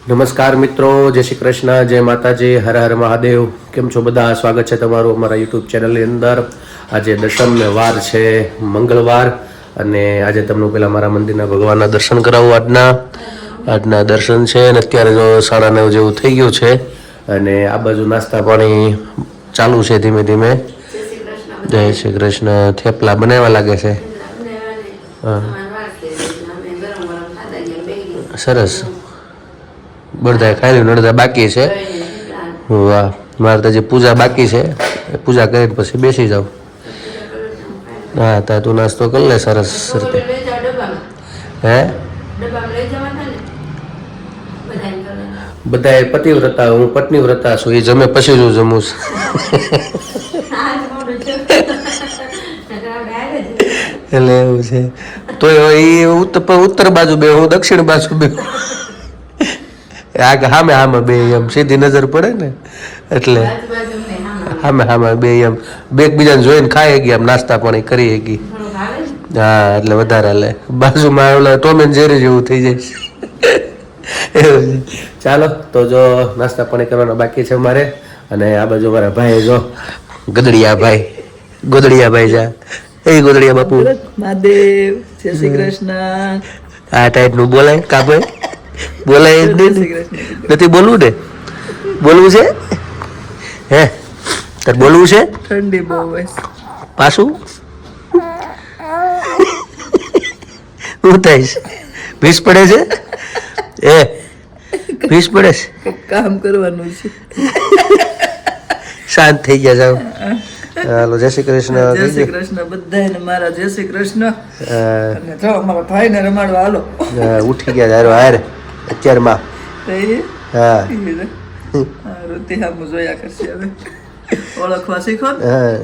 નમસ્કાર મિત્રો, જય શ્રી કૃષ્ણ, જય માતાજી, હર હર મહાદેવ. કેમ છો બધા? સ્વાગત છે તમારું અમારા યુટ્યુબ ચેનલની અંદર. આજે દશમને વાર છે, મંગળવાર, અને આજે તમને પહેલાં મારા મંદિરના ભગવાનના દર્શન કરાવું. આજના દર્શન છે અને અત્યારે જો 9:30 જેવું થઈ ગયું છે અને આ બાજુ નાસ્તા પાણી ચાલુ છે ધીમે ધીમે. જય શ્રી કૃષ્ણ. થેપલા બનાવવા લાગે છે. હા, સરસ. બધા ખાઈ લઈને અડધા બાકી છે. વાહ, મારે તો જે પૂજા બાકી છે પૂજા કરીને પછી બેસી જાવ. હા, તા તું નાસ્તો કરી લે સરસ રીતે. હે, બધા પતિવ્રતા, હું પત્ની વ્રતા છું. એ જમે પછી જ હું જમું છું. એટલે એવું છે. તો એ ઉત્તર બાજુ બે, હું દક્ષિણ બાજુ બે. હામે હામે બે, એમ સીધી નજર પડે ને એટલે હામે હામે બે, એમ બે એકબીજાને જોઈને ખાઈ ગયા, એમ નાસ્તા પાણી કરી ગઈ. હા, એટલે વધારે લે. બાજુમાં ઓલા ટોમ એન્ડ જેરી જેવું થઈ જાય. એવું છે. ચાલો તો જો નાસ્તા પાણી કરવાના બાકી છે અમારે. અને આ બાજુ મારા ભાઈ જો ગદડિયા ભાઈ, ગોદડિયા ભાઈ જા. એ ગોદડિયા બાપુ મહાદેવ, જય શ્રી કૃષ્ણ. આ ટાઈપનું બોલાય કાપે, બોલાય જ નથી. બોલવું ને, બોલવું છે. હે, તાર બોલવું છે? ઠંડી બહુ હોય પાછું હું થઈશ? ભીસ પડે છે? ભીસ પડે છે? કામ કરવાનું છે. શાંત થઈ ગયા જાવ. હાલો, જય શ્રી કૃષ્ણ. જય શ્રી કૃષ્ણ બધાને મારા જય શ્રી કૃષ્ણ. અને જો અમારા ભાઈને રમાડવા હાલો. ઉઠી ગયા હારો હારે અત્યારમાં. હા, રુતિ હામું જોયા કરશે હવે. ઓળખવા શીખો ને. હા,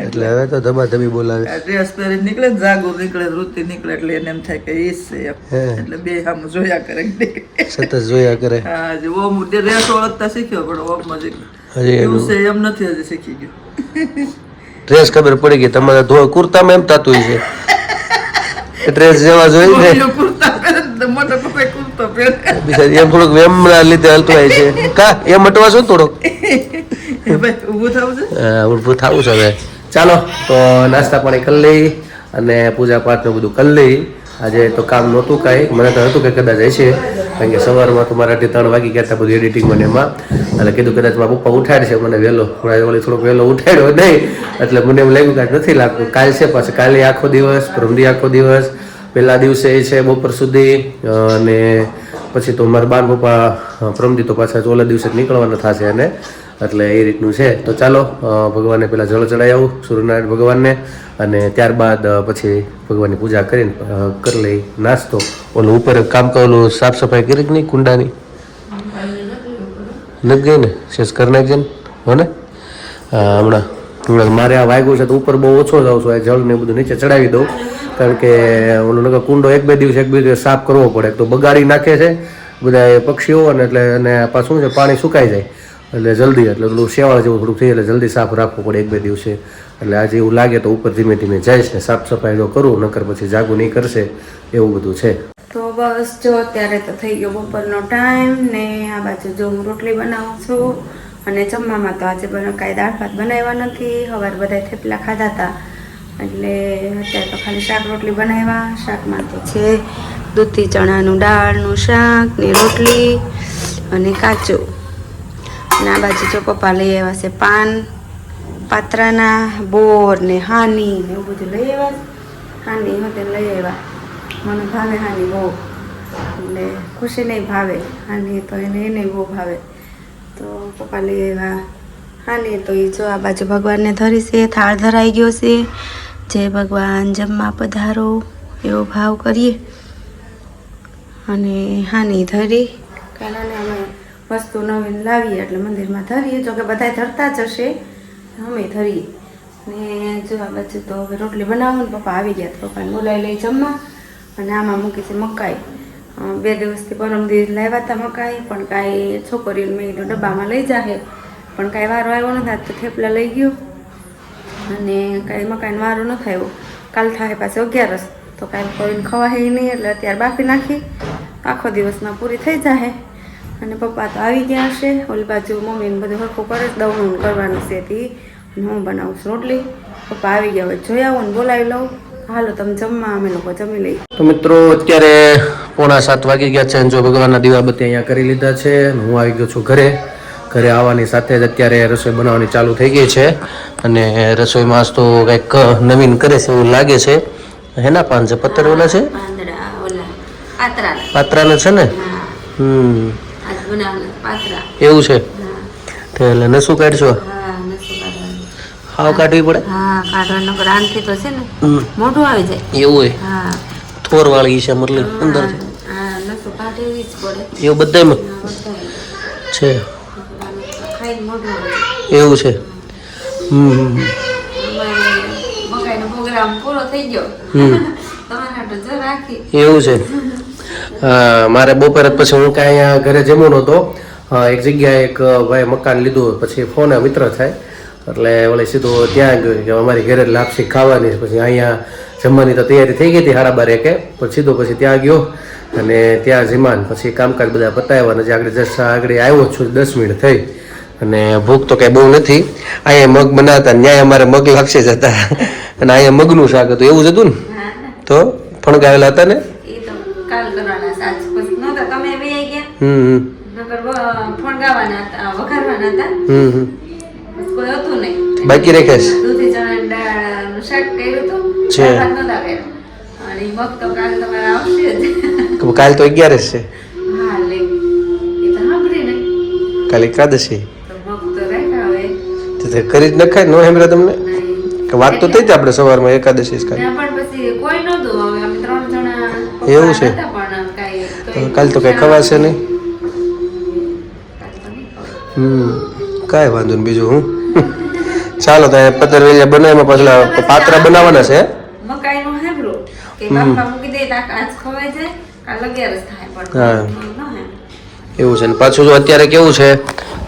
એટલે હવે તો ધબાધબી બોલાવે. ડ્રેસ પહેરી નીકળે ને, જાગુર નીકળે, રુતિ નીકળે, એટલે એને એમ થાય કે ઈ છે એમ. એટલે બે હામું જોયા કરે. સતત જોયા કરે. હા, જે ઓમ ડ્રેસ ઓળખતા શીખ્યો, પણ ઓમમાં જ એવું છે એમ નથી હજી શીખી ગયો. ડ્રેસ ખબર પડી ગઈ તમારે. કુર્તામાં એમ થતું છે ડ્રેસ જેવા જોઈ ને. કુર્તા પહેરે મોટો કોઈ કુર્તો પહેરે. બિચારી એમ થોડુંક વેમના લીધે હલતું હોય છે. કા એમ મટવા છો થોડોક? ભાઈ ઊભું થવું છે. હા, ઊભું થવું છે હવે. ચાલો તો નાસ્તા પાણી કરી લઈ અને પૂજા પાઠ ને બધું કરી લઈ. આજે તો કામ નહોતું કાંઈ. મને તો હતું કે કદાચ હશે, કારણ કે સવારમાં તો મારા 3 વાગી ગયા હતા બધું એડિટિંગમાં ને એમાં. એટલે કીધું કદાચ મારા પપ્પા ઉઠાડશે મને વહેલો. ઓલી થોડોક વહેલો ઉઠાડ્યો નહીં, એટલે મને એમ લાગ્યું કાંઈ નથી લાગતું. કાલ છે પાછું, કાલે આખો દિવસ, પરમદી આખો દિવસ, પહેલા દિવસે એ છે બપોર સુધી, અને પછી તો મારા બાર પપ્પા પરમદી તો પાછા ઓલા દિવસે જ નીકળવાના થશે. અને એટલે એ રીતનું છે. તો ચાલો ભગવાનને પહેલાં જળ ચડાવી આવું, સૂર્યનારાયણ ભગવાનને, અને ત્યારબાદ પછી ભગવાનની પૂજા કરીને કરી લઈ નાસ્તો. ઓલું ઉપર કામ કરેલું સાફ સફાઈ કરી કે નહીં કુંડાની? નથી ગઈ ને? શેષ કરી નાખજે ને. હો ને? હમણાં મારે આ વાગ્યું છે તો ઉપર બહુ ઓછો જાઉં છું. જળ ને બધું નીચે ચડાવી દઉં, કારણ કે ઓલું નકર કુંડો એક બે દિવસ સાફ કરવો પડે. તો બગાડી નાખે છે બધા પક્ષીઓ, અને એટલે અને પાછું શું છે, પાણી સુકાઈ જાય એટલે જલ્દી, એટલે પેલું શેવાળ જેવું થોડુંક થઈ, એટલે જલ્દી સાફ રાખવું પડે એક બે દિવસે. એટલે આજે એવું લાગે તો ઉપર ધીમે ધીમે જઈશ ને સાફ સફાઈ જો કરું, નકર પછી જાગું નહીં કરશે, એવું બધું છે. તો બસ જો અત્યારે તો થઈ ગયો બપોરનો ટાઈમ ને આ બાજુ જો હું રોટલી બનાવું છું. અને જમવામાં તો આજે કાંઈ દાળ ભાત બનાવ્યા નથી. સવારે બધા થેપલા ખાધા હતા, એટલે અત્યારે તો ખાલી શાક રોટલી બનાવ્યા. શાકમાં તો છે દૂધી ચણાનું દાળનું શાક ને રોટલી અને કાચું. અને આ બાજુ જો પપ્પા લઈ આવ્યા છે પાન પાત્રાના, બોર ને હાની ને એવું બધું લઈ આવ્યા. હાની હોતે લઈ આવ્યા. મને ભાવે હાની બહુ, એટલે ખુશી નહીં ભાવે હાની, તો એને બહુ ભાવે. તો પપ્પા લઈ આવ્યા હાની. તો એ જો આ બાજુ ભગવાનને ધરી છે, થાળ ધરાઈ ગયો છે. જય ભગવાન, જમવા પધારો એવો ભાવ કરીએ. અને હાની ધરી કાનાને અમે વસ્તુ નવીન લાવીએ એટલે મંદિરમાં ધરીએ. જો કે બધા ધરતા જ હશે, અમે ધરીએ. ને જો આ બાજુ તો હવે રોટલી બનાવો ને પપ્પા આવી ગયા. પપ્પાને બોલાવી લઈ જમવા. અને આમાં મૂકી છે મકાઈ. 2 દિવસથી પરમદી લાવ્યા હતા મકાઈ, પણ કાંઈ છોકરીઓને મેં કીધું ડબ્બામાં લઈ જાહે, પણ કાંઈ વારો આવ્યો નથી. તો થેપલા લઈ ગયો અને કાંઈ મકાઈનો વારો નથી આવ્યો. કાલ થાય પાછું 11, તો કાંઈ કરીને ખવાય નહીં, એટલે અત્યારે બાફી નાખી, આખો દિવસમાં પૂરી થઈ જાય. અને પપ્પા તો આવી ગયા હશે. ઓલી બાજુ મમ્મીને બધું હરખું કરે છે, દવણું કરવાનું છે તે, અને હું બનાવું છું રોટલી. પપ્પા આવી ગયા, હવે જોઈ આવો ને બોલાવી લઉં. હાલો તમે જમવા, અમે લોકો જમી લઈએ. તો મિત્રો અત્યારે 6:45 વાગી ગયા છે. જો ભગવાનના દીવાબત્તી અહીંયા કરી લીધા છે. હું આવી ગયો છું ઘરે. ઘરે આવવાની સાથે જ અત્યારે રસોઈ બનાવવાની ચાલુ થઈ ગઈ છે. અને રસોઈમાં તો કંઈક નવીન કરે છે એવું લાગે છે. હેના પાન છે? પત્તર ઓલા છે, પાત્રાના છે ને? એવું છે. એટલે નસું કાઢશો? હાવ કાઢવી પડે? મોઢું આવી જાય એવું હોય? થોર વાળી છે મતલબ અંદર એવું બધામાં છે. એવું છે. એવું છે. મારે બપોર પછી હું કાંઈ અહીંયા ઘરે જમવું નહોતો. એક જગ્યાએ એક ભાઈ મકાન લીધું, પછી ફોન મિત્ર થાય એટલે ઓલે સીધું ત્યાં ગયો કે અમારી ઘરે લાપસી ખાવાની. પછી અહીંયા જમવાની તો તૈયારી થઈ ગઈ હતી 12:30 પછી સીધો પછી ત્યાં ગયો અને ત્યાં જમાન પછી કામકાજ બધા પતાવ્યા. અને આગળ જસ્ટ આગળ આવ્યો છું, 10 મિનિટ થઈ. અને ભૂખ તો કંઈ બહુ નથી. અહીંયા મગ બનાવતા, ન્યાય અમારે મગ લાગશે જ હતા. અને અહીંયા મગનું શાક હતું. એવું જ હતું ને? તો ફણગાવેલા હતા ને? બાકી રેખેશ કાલ તો 11 છે. કાલે એકાદશી કરી જ નખાય. નો હેમરા તમને વાત તો થઈ જ આપણે સવારમાં એકાદશી એવું છે. કાલ તો કઈ ખવાશે નહીં. કાંઈ વાંધો નહીં. બીજું હું ચાલો તો પતર વેલિયા બનાવવામાં પાછળ પાત્રા બનાવવાના છે. હા એવું છે. ને પાછું જો અત્યારે કેવું છે,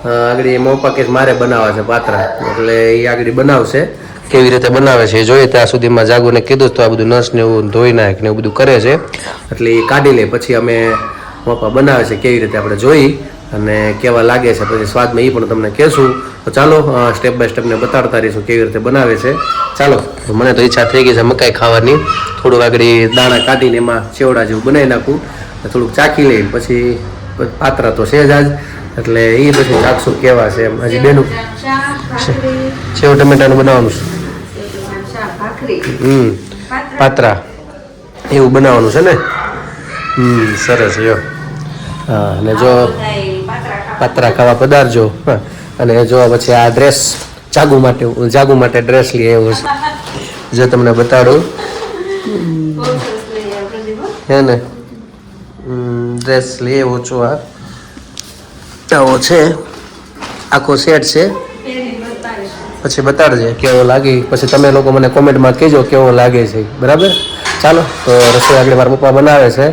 આગળ મોપા કે મારે બનાવવા છે પાત્રા, એટલે એ આગળ બનાવશે. કેવી રીતે બનાવે છે એ જોઈએ. ત્યાં સુધીમાં જાગુને કીધું તો આ બધું નસ ને એવું ધોઈ નાખ ને એવું બધું કરે છે. એટલે એ કાઢી લે પછી અમે મોપા બનાવે છે કેવી રીતે આપણે જોઈ અને કેવા લાગે છે. પછી સ્વાદમાં એ પણ તમને કહેશું. તો ચાલો સ્ટેપ બાય સ્ટેપ ને બતાડતા રહીશું કેવી રીતે બનાવે છે. ચાલો, મને તો ઈચ્છા થઈ ગઈ છે મકાઈ ખાવાની. થોડુંક આગળ દાણા કાઢીને એમાં ચેવડા જેવું બનાવી નાખું, થોડુંક ચાખી લઈ. પછી પાત્રા તો છે જ આજ, એટલે એ પછી ચાખશું કેવા છે એમ. હજી બેનું સેવ ટમેટાનું બનાવવાનું છે. પાત્રા એવું બનાવવાનું છે ને? સરસ. યો હા. અને જો પાત્રા ખાવા પધારજો. અને જો પછી આ ડ્રેસ જાગુ માટે ડ્રેસ લઈ આવ્યો છે. જો તમને બતાડું હે ને, ડ્રેસ લઈ આવ્યો છું. આવો છે, આખો સેટ છે. પછી બતાડજે કેવો લાગી. પછી તમે લોકો મને કોમેન્ટમાં કહેજો કેવો લાગે છે. બરાબર? ચાલો તો રસોઈ આગળ મારા પપ્પા બનાવે છે.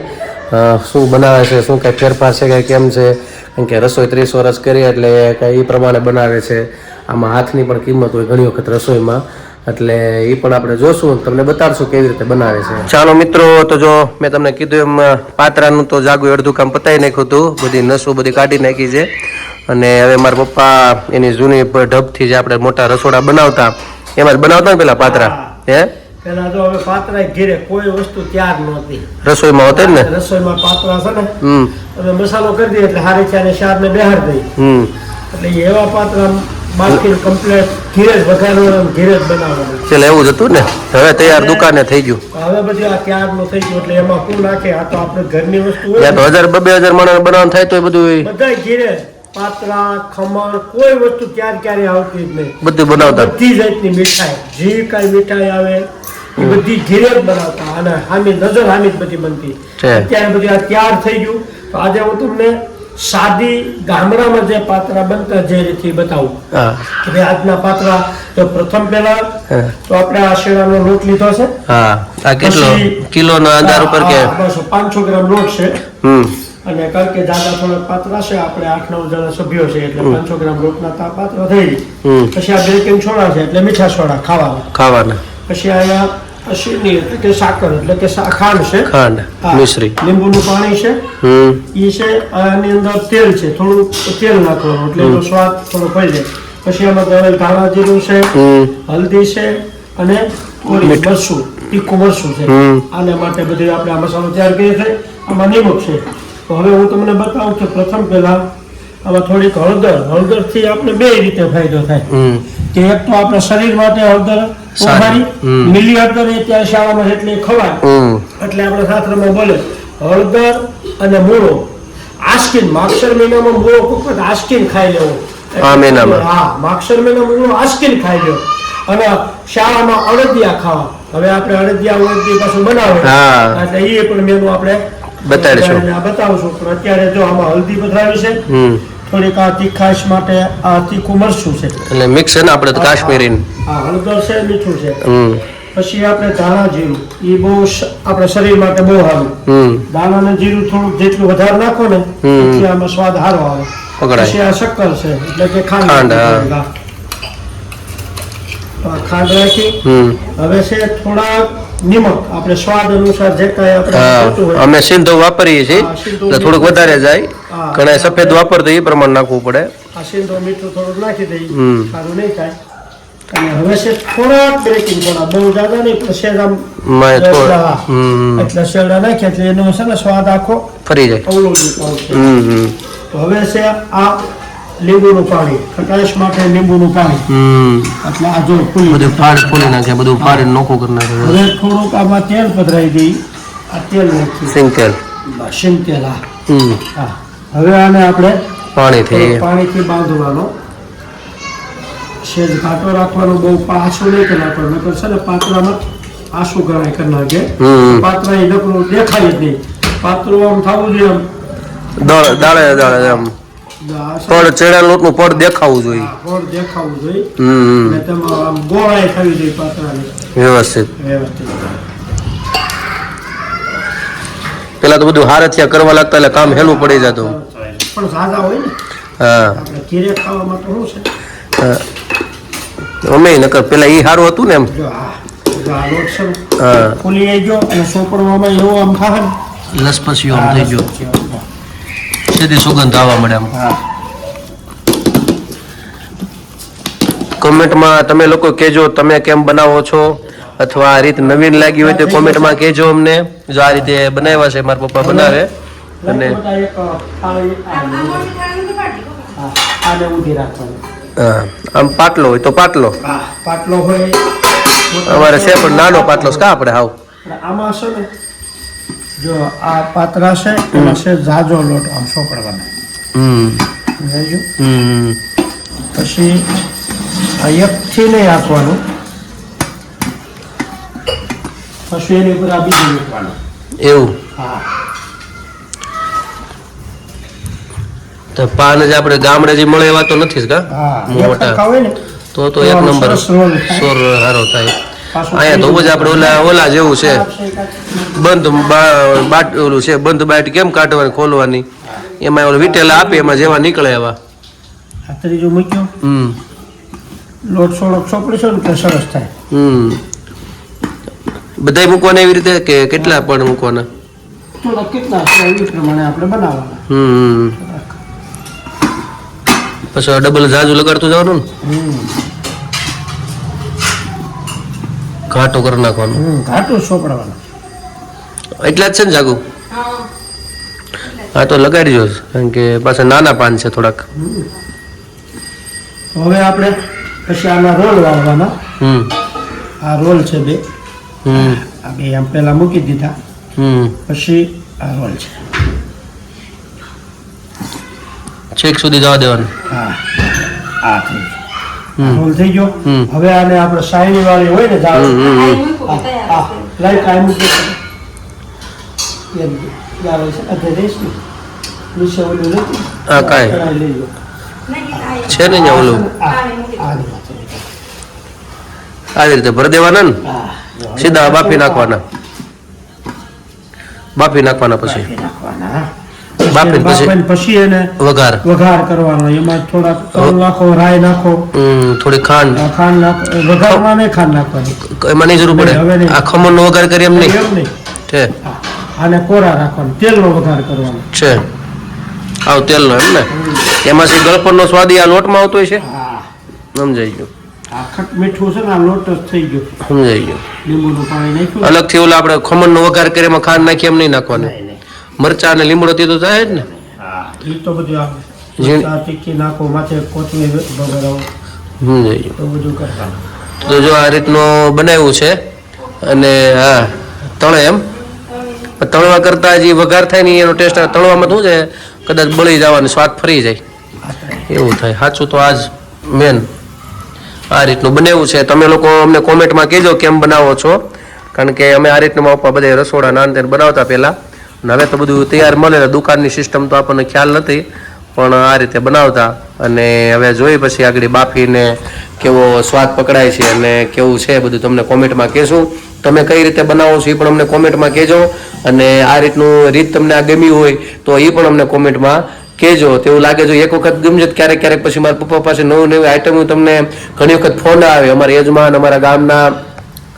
શું બનાવે છે, શું કંઈ ફેરફાર છે કે કેમ છે, કેમ કે રસોઈ 30 વર્ષ કરી એટલે કંઈ એ પ્રમાણે બનાવે છે. આમાં હાથની પણ કિંમત હોય ઘણી વખત રસોઈમાં, એટલે એ પણ આપણે જોશું, તમને બતાડશું કેવી રીતે બનાવે છે. ચાલો મિત્રો, તો જો મેં તમને કીધું એમ પાત્રાનું તો જાગુ અડધું કામ પતાવી નાખ્યું હતું. બધી નસો બધી કાઢી નાખી છે. અને હવે મારા પપ્પા એની જૂની ઢબથી જે આપણે મોટા રસોડા બનાવતા એમાં જ બનાવતા ને પેલા પાત્રા. હે પેલા તો હવે પાત્રા ઘેરે કોઈ વસ્તુ તૈયાર નહોતી. રસોઈમાં હોતે ને? રસોઈમાં પાત્રા છે ને, હવે મસાલો કરી દઈએ એટલે હારી ચાને શાક ને બેહાર દઈ. એટલે એવા પાત્રા બાકી કમ્પ્લીટ ઘેરે જ વઘારવાનું, ઘેરે જ બનાવવાનું. એટલે એવું જ હતું ને. હવે તૈયાર દુકાને થઈ ગયું. હવે બધું આ તૈયારનું થઈ ગયું એટલે એમાં શું નાખે? આ તો આપણે ઘરની વસ્તુ હોય. યા તો 1000-2000 માણસ બનાવવાનું થાય તો એ બધું બધા ઘેરે પાત્રા, ખમણ, કોઈ વસ્તુ ક્યારે આવતી જ નહીં. બધું બનાવતા. બધી જાતની મીઠાઈ, જે કાંઈ મીઠાઈ આવે એ બધી ઘેરે જ બનાવતા. અને હામી નજર હામી જ બધી બનતી. અત્યારે બધી આ તૈયાર થઈ ગયું. તો આજે હું તમને સાદી ગામડામાં જે પાત્રા બનતા જે રીતે બતાવું. કે આજના પાત્રા તો પ્રથમ પહેલા તો આપણે આ શેણાનો લોટ લીધો છે. આ કેટલો કિલોનો આધાર ઉપર કે 500 ગ્રામ લોટ છે. અને કારણ કે દાદા થોડા પાત્રા છે, આપણે 8-9 જણા સભ્યો છે એટલે 500 ગ્રામ રોટના પાત્ર થઈ. પછી આ બેકિંગ સોડા છે એટલે મીઠા સોડા ખાવાના. પછી અહીંયા શીરની એટલે કે સાકર એટલે કે ખાંડ છે, ખાંડ હા. મિશ્રી. લીંબુનું પાણી છે એ છે. આની અંદર તેલ છે, થોડું તેલ નાખવાનું એટલે એનો સ્વાદ થોડો પડી જાય. પછી આમાં દળેલ ધાણા જીરું છે, હલ્દી છે અને થોડી મરચું, તીખું મરચું છે. આને માટે બધું આપણે આ મસાલો તૈયાર કરીએ છીએ. આમાં નિમક છે. તો હવે હું તમને બતાવું કે પ્રથમ પહેલા આમાં થોડીક હળદરથી આપણે બે રીતે ફાયદો થાય કે એક તો આપણા શરીર માટે હળદર સારી, લીલી હળદર એ ત્યાં શાળામાં એટલે ખવાય એટલે આપણે શાસ્ત્રમાં બોલે હળદર અને મૂળો આસ્કીન. માગશર મહિનામાં મૂળો કોક વખત આસ્કીન ખાઈ લેવો. હા, માગશર મહિનામાં મૂળો આસ્કીન ખાઈ લેવો. અને શાળામાં અડદિયા ખાવા. હવે આપણે અડદિયા પાછું બનાવે એટલે એ પણ મેનુ આપણે બતાવશું. પણ અત્યારે જો આમાં હલ્દી પધરાવી છે, થોડીક આ તીખાશ માટે આ તીખું મરચું છે એટલે મિક્સ છે ને આપણે કાશ્મીરી. હા, હળદર છે, મીઠું છે. પછી આપણે ધાણા જીરું એ બહુ આપણા શરીર માટે બહુ સારું. દાણા ને જીરું થોડું જેટલું વધારે નાખો ને એટલે આમાં સ્વાદ સારો આવે. પછી આ શક્કર છે એટલે કે ખાંડ રાખી. હવે છે થોડા નિમક આપણે સ્વાદ અનુસાર જે કાંઈ આપણે અમે સિંધો વાપરીએ છીએ એટલે થોડુંક વધારે જાય. ઘણા સફેદ વાપરતો એ પ્રમાણે નાખવું પડે. આ સિંધો મીઠું થોડુંક નાખી દઈએ, સારું નહીં થાય. અને હવે છે થોડાક બેકિંગ સોડા, બહુ જ્યાદા નહીં પણ શેરડા એટલે શેરડા નાખીએ એટલે એનો છે ને સ્વાદ આખો ફરી જાય. તો હવે છે આ લીંબુનું પાણી, ખટાશ માટે લીંબુનું પાણી. એટલે આ જો બધું ફૂલી નાખે, બધું ફાડી નોખું કરી નાખે. હવે થોડુંક આમાં તેલ પધરાવી દઈ. આ તેલ નાખી, સિંગ તેલ. હા, હવે આને આપણે પાણીથી બાંધવાનો. સેજ ઘાટો રાખવાનો, બહુ પાછું નહીં કરી નાખવાનું. નકર છે ને પાત્રામાં આસુ ગણાય કરી નાખે. પાત્રા એ નકરું દેખાય જ નહીં. પાત્રું આમ થવું જોઈએ, દાળે આમ પડ ચેડા લોટનું પડ દેખાવું જોઈએ. અને તેમાં આમ ગોળાઈ થવી જોઈએ પાત્રાની વ્યવસ્થિત. પેલા તો બધું હારથિયા કરવા લાગતા એટલે કામ હેલું પડી જતું. પણ સાદા હોય ને. હા, આપણે ઘીરે ખાવામાં તો શું છે અમે નકર પેલા ઈ સારું હતું ને એમ. ફૂલી આવી ગયો અને સોપડવામાં એવો આમ ખાહે લસપસીઓ આમ થઈ ગયો, સીધી સુગંધ આવવા મળે આમ. કોમેન્ટમાં તમે લોકો કહેજો તમે કેમ બનાવો છો, અથવા આ રીત નવીન લાગી હોય તો કોમેન્ટમાં કહેજો અમને. જો આ રીતે બનાવ્યા છે મારા પપ્પા બનાવે. અને આમ પાટલો હોય તો પાટલો હોય. અમારે છે પણ નાનો પાટલો છે કા આપણે હાવ. આમાં છે ને જો આ પાત્રા છે એમાં છે જાજો લોટ આમ સોપડવાનો. પછી આ એકથી નહીં આપવાનું, પછી એની ઉપર આ બીજું મૂકવાનું. એવું હા. તો પાન જ આપણે ગામડે જે મળે એવા તો નથી જ કા મોટા. તો એક નંબર સોર સારો થાય. અહીંયા તો જ આપણે ઓલા જેવું છે, બંધ બાટ ઓલું છે, બંધ બાટ કેમ કાઢવાની ખોલવાની, એમાં ઓલું વિટેલા આપે એમાં જેવા નીકળે એવા. ત્રીજું મૂક્યો લોટ થોડોક ચોપડીશો ને તો સરસ થાય. બધાય મૂકવાના એવી રીતે કે કેટલા પણ મૂકવાના? થોડા કેટલા છે એ પ્રમાણે આપણે બનાવવાના. પછી ડબલ જાજુ લગાડતું જવાનું ને, ઘાટો કરી નાખવાનું. ઘાટું સોપડવાનું એટલા જ છે ને જાગુ? હા તો લગાડજો, કારણ કે પાછા નાના પાન છે થોડાક. હવે આપણે પછી આના રોલ વાળવાના. આ રોલ છે બે, આ બે આમ પેલા મૂકી દીધા. પછી આ રોલ છે, છેક સુધી જવા દેવાનું. હા, આ થઈ ગયો, રોલ થઈ ગયો. હવે આને આપણે સાઈની વાળી હોય ને જાવ લાઈટ આ મૂકી નીચે ઓલું નથી. હા કાંઈ છે ને અહીંયા ઓલું આવી રીતે ભરી દેવાના ને, સીધા બાફી નાખવાના. પછી બાફીને પછી એને વઘાર કરવાનો. એમાં થોડા તલ નાખો, રાઈ નાખો, થોડી ખાંડ નાખો. વઘારમાં નહીં ખાંડ નાખવાની, એમાં નહીં જરૂર પડે. આ ખમણનો વઘાર કરી એમ નહીં છે. આને કોરા રાખવાનો, તેલનો વઘાર કરવાનો છે. આવ તેલનો એમ ને. એમાંથી ગળપણનો સ્વાદ આ લોટમાં આવતો છે. સમજાઈ ગયું. આખટ મીઠું છે ને આ લોટ જ થઈ ગયો. સમજાઈ ગયું. લીંબુનું પાણી નાખ્યું અલગથી ઓલા આપણે ખમણનો વઘાર કરી એમાં ખાંડ નાખી એમ નહીં નાખવાનું. મરચા અને લીમડો તે તો થાય જ ને. એ તો બધું આવે. તીખી નાખો, માથે કોથમીર વગેરે સમજાઈ ગયું. તો બધું કરવાનું. તો જો આ રીતનું બનાવ્યું છે. અને હા તળે એમ તળવા કરતા જે વઘાર થાય ને એનો ટેસ્ટ તળવામાં શું છે કદાચ બળી જવાનો સ્વાદ ફરી જાય એવું થાય. સાચું તો આજ મેન આ રીતનું બનાવ્યું છે. તમે લોકો અમને કોમેન્ટમાં કહેજો કેમ બનાવો છો, કારણ કે અમે આ રીતનું બધા રસોડા નાન તેને બનાવતા પહેલાં. અને હવે તો બધું તૈયાર મળે, દુકાનની સિસ્ટમ તો આપણને ખ્યાલ નથી, પણ આ રીતે બનાવતા. અને હવે જોઈ પછી આગળ બાફીને કેવો સ્વાદ પકડાય છે અને કેવું છે બધું તમને કોમેન્ટમાં કહેશું. તમે કઈ રીતે બનાવો છો એ પણ અમને કોમેન્ટમાં કહેજો. અને આ રીતનું રીત તમને આ ગમ્યું હોય તો એ પણ અમને કોમેન્ટમાં કહેજો. તેવું લાગે જો એક વખત ગમજે ક્યારેક પછી મારા પપ્પા પાસે નવી આઈટમ તમને ઘણી વખત ફોન આવે. અમારા યજમાન અમારા ગામના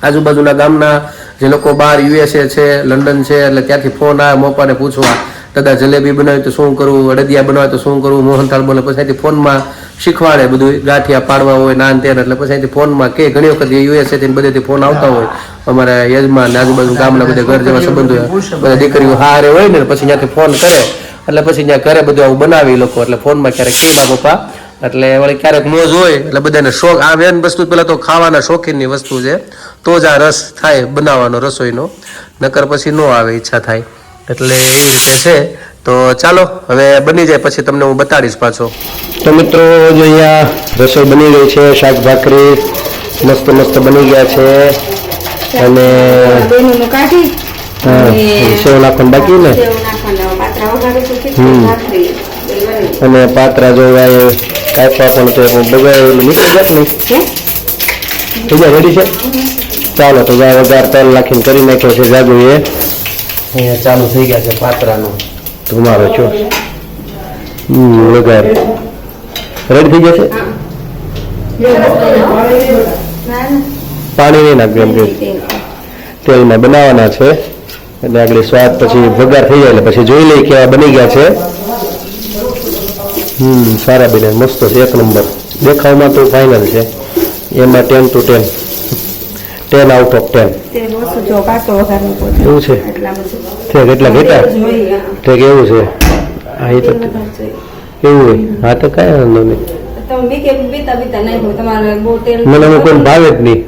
આજુબાજુના ગામના જે લોકો બહાર USA છે, લંડન છે, એટલે ત્યાંથી ફોન આવે મોપાને પૂછવા દાદા જલેબી બનાવી તો શું કરવું, અડદિયા બનાવે તો શું કરવું, મોહનથાળ બોલે. પછી ફોનમાં શીખવાડે બધું, ગાંઠિયા પાડવા હોય નાન તેન. એટલે પછી ફોનમાં કે ઘણી વખત USA થી બધેથી ફોન આવતા હોય અમારા યજમાન આજુબાજુ ગામના બધા ઘર જેવા સંબંધો બધા દીકરીઓ હારે હોય ને પછી ત્યાંથી ફોન કરે. એટલે પછી ત્યાં ઘરે બધું આવું બનાવી લોકો. એટલે ફોનમાં ક્યારેક કીબા પપ્પા એટલે વળી ક્યારેક મોજ હોય એટલે બધાને શોખ. આ મેન વસ્તુ પેલા તો ખાવાના શોખીનની વસ્તુ છે, તો જ આ રસ થાય બનાવવાનો રસોઈનો, નકર પછી ન આવે ઈચ્છા થાય. એટલે એવી રીતે છે. તો ચાલો હવે બની જાય પછી તમને હું બતાડીશ પાછો. તો મિત્રો જો અહીંયા રસોઈ બની ગઈ છે, શાક ભાખરી મસ્ત મસ્ત બની ગયા છે. અને સેવ નાખવાનું બાકી ને, અને પાત્રા જો કાપવા પણ તો બગાડેલું નીકળી જાય નહીં થઈ જાય. રેડી છે. ચાલો તો વઘાર તેલ નાખીને કરી નાખ્યો છે જાગુ એ. અહીંયા ચાલુ થઈ ગયા છે પાત્રાનું તમારો છો વઘાર રેડી થઈ જશે. પાણી નહીં નાખવું એમ કે તેલમાં બનાવવાના છે. એટલે આગળ સ્વાદ પછી વઘાર થઈ જાય એટલે પછી જોઈ લઈ કેવા બની ગયા છે. સારા બને મસ્ત છે, એક નંબર. દેખાવમાં તો ફાઇનલ છે, એમાં 10 to 10 10 out of 10 એવું છે. કેટલા ઘેટા ઠીક એવું છે. હા એ તો એવું હોય. હા તો કાંઈ વાંધો નહીં. મને અમે કોઈ ભાવે જ નહીં.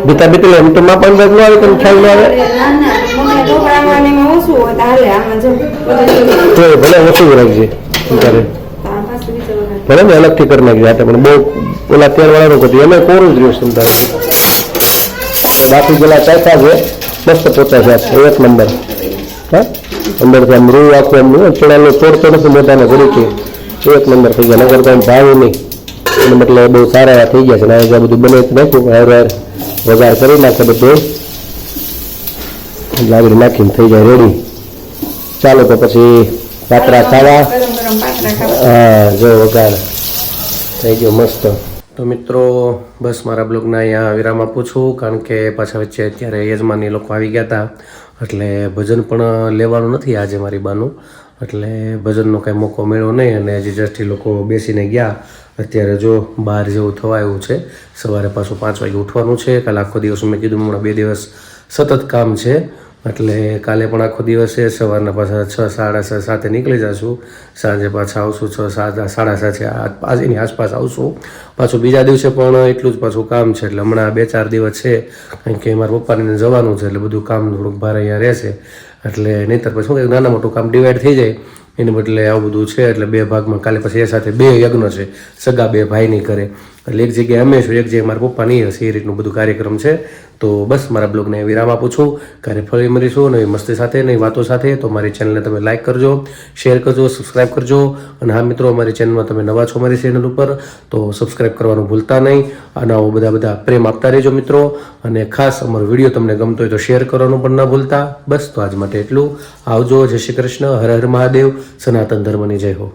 બીતા બીતા એમ તો માપન બાદ ન આવે તો ખ્યાલ ન આવે તો ભલે ઓછું રાખજે તારે ભલે ને અલગથી કરી નાખજે. આ પણ બહુ ઓલા તેલ વાળાનું કરતી અમે કોરું જ રહ્યું છું તારે. બાકી પેલા ચાખા છે મસ્ત પોતા છે, એક નંબર. હા અંદરથી આમ રૂ આખું એમ ચડાલો તોડતો નથી મોટાને તરીકે એક નંબર થઈ ગયા. નગર કાંઈ ભાવ નહીં એને મતલબ બહુ સારા એવા થઈ ગયા છે. હવે બધું બને નાખ્યું હાર વઘાર કરી નાખે બધું લાગડી નાખીને થઈ જાય રેડી. ચાલો તો પછી પાત્રા ખાવા. હા જો વઘાર થઈ ગયો મસ્ત. તો મિત્રો બસ મારા બ્લોગના અહીંયા વિરામ આપું છું, કારણ કે પાછા વચ્ચે અત્યારે યજમાની લોકો આવી ગયા હતા એટલે ભજન પણ લેવાનું નથી આજે મારી બાનું. એટલે ભજનનો કાંઈ મોકો મળ્યો નહીં અને હજી જસ્ટથી લોકો બેસીને ગયા. અત્યારે જો 12 જેવું થવા આવ્યું છે. સવારે પાછું 5 વાગે ઉઠવાનું છે. કાલે આખો દિવસ મેં કીધું હમણાં 2 દિવસ સતત કામ છે એટલે કાલે પણ આખો દિવસ છે. સવારના પાછા 6, 6:30, 7 નીકળી જશું. સાંજે પાછા આવશું 6, 7, 7:30 આજની આસપાસ આવશું. પાછું બીજા દિવસે પણ એટલું જ પાછું કામ છે. એટલે હમણાં 2-4 દિવસ છે, કારણ કે મારા પપ્પાને જવાનું છે એટલે બધું કામ થોડુંક ભારે અહીંયા રહેશે. એટલે નહીંતર પછી શું કંઈક નાના મોટું કામ ડિવાઈડ થઈ જાય એને બદલે આવું બધું છે. એટલે 2 ભાગમાં કાલે પછી એ સાથે 2 યજ્ઞ છે, સગા 2 ભાઈની કરે એટલે એક જગ્યાએ અમે છું, એક જગ્યાએ મારા પપ્પા નહીં હશે, એ રીતનું બધું કાર્યક્રમ છે. તો બસ મારા બ્લોગને વિરામ આપું છું. ક્યારે ફરી મળીશું નવી મસ્તી સાથે, નવી વાતો સાથે. તો મારી ચેનલને તમે લાઇક કરજો, શેર કરજો, સબસ્ક્રાઈબ કરજો. અને હા મિત્રો, અમારી ચેનલમાં તમે નવા છો મારી ચેનલ ઉપર તો સબસ્ક્રાઈબ કરવાનું ભૂલતા નહીં. અને આવો બધા પ્રેમ આપતા રહેજો મિત્રો. અને ખાસ અમારો વિડીયો તમને ગમતો હોય તો શેર કરવાનું પણ ના ભૂલતા. બસ તો આજ માટે એટલું. આવજો. જય શ્રી કૃષ્ણ. હર હર મહાદેવ. સનાતન ધર્મની જય હો.